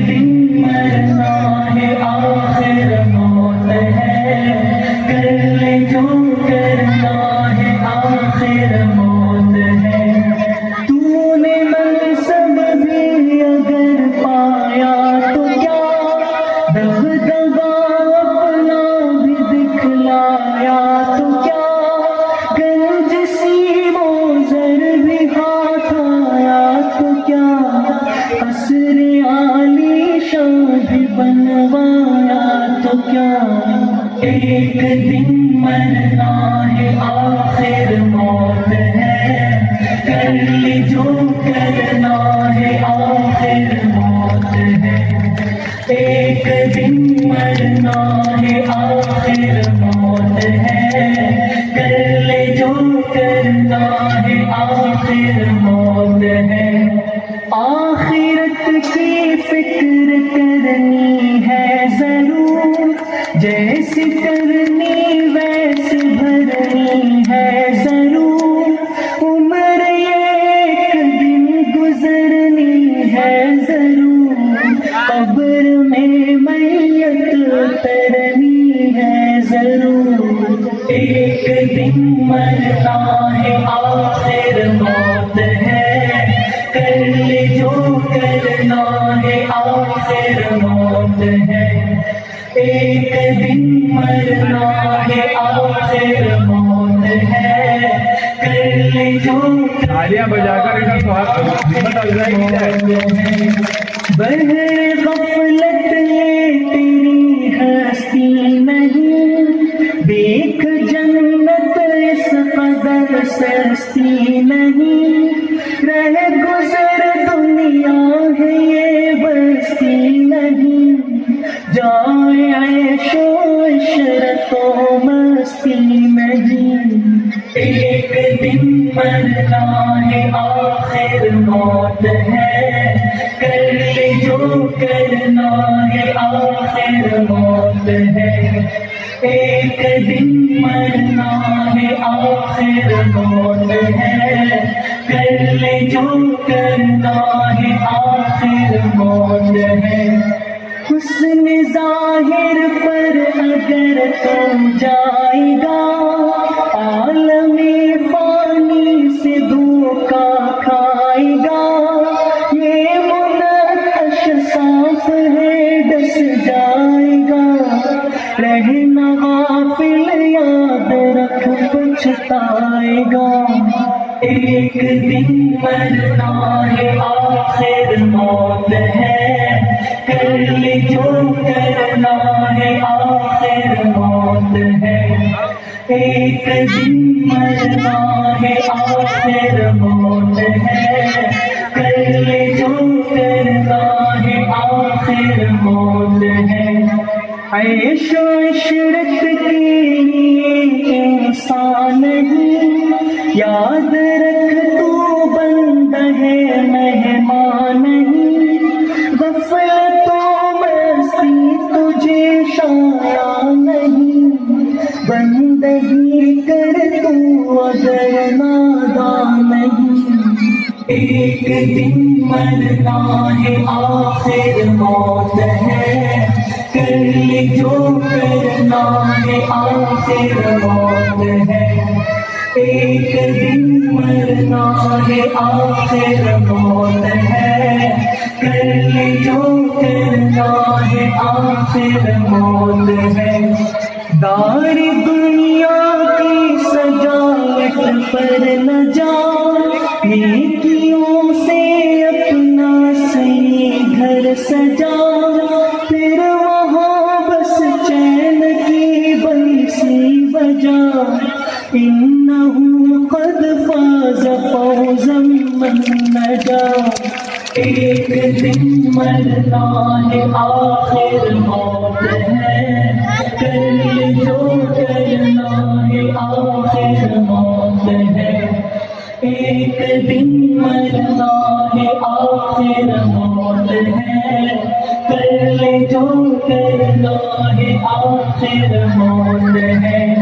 دن مرنا ہے آخر موت ہے، کر لے جو کرنا ہے آخر موت ہے۔ تو نے منصب بھی اگر پایا تو کیا، دبدبا اپنا بھی دکھلایا تو کیا، گنج سیم و زر بھی ہاتھ آیا تو کیا، قصر عالی شان بھی بنوایا تو کیا۔ ایک دن مرنا ہے آخر موت ہے، کر لے جو کرنا ہے آخر موت ہے۔ ایک دن مرنا ہے آخر موت ہے، کر لے جو کرنا ہے آخر موت ہے۔ آخرت کی فکر کرنی ہے ضرور، جیسے کرنی ویسے بھرنی ہے ضرور، عمر ایک دن گزرنی ہے ضرور، قبر میں میت اترنی ہے ضرور۔ ایک دن مرنا ہے آخر موت ہے، کر لے جو کرنا ہے آخر موت ہے۔ ایک دن مرنا ہے آخر موت ہے، کر لے جو تالیاں بجا کر بہر غفلت یہ تیری ہستی نہیں، دیکھ جنت اس قدر سستی نہیں، رہ گزر دنیا ہے یہ بستی نہیں، جائے عیش و عشرت و مستی نہیں۔ ایک دن مرنا ہے آخر موت ہے، کر لے جو کرنا ہے آخر موت ہے۔ ایک دن مرنا ہے آخر موت ہے، کر لے جو کرنا ہے آخر موت ہے۔ حسن ظاہر پر اگر تو جائے گا، عالم فانی سے دھوکا کھائے گا، یہ منقش صاف ہے ڈس جائے گا، رہنا غافل یاد رکھ پچھتائے گا۔ ایک دن مرنا ہے آخر موت ہے، کر لے جو کرنا ہے آخر موت ہے۔ ایک دن مرنا ہے آخر موت ہے، کر لے جو کرنا ہے آخر موت ہے۔ عیش و عشرت کے لیے انسان نہیں، یاد رکھ تو بندہ ہے مہمان نہیں، غفلت و مستی تجھے شایا نہیں، بندگی کر تو اگر نادان نہیں۔ ایک دن مرنا ہے آخر موت ہے، کر لے جو کرنا ہے آخر موت ہے۔ ایک دن مرنا ہے آخر موت ہے، کر لے جو کرنا ہے آخر موت ہے۔ دار دنیا کی سجاوٹ پر نہ جا، نیکیوں سے اپنا صحیح گھر سجا، پھر وہاں بس چین کی بنسی بجا، انہ قد فاز فوزا من نجا۔ ایک دن مرنا ہے آخر موت ہے، کر لے جو کرنا ہے آخر موت ہے۔ ایک دن مرنا ہے آخر موت ہے، کر لے جو کرنا ہے آخر موت ہے۔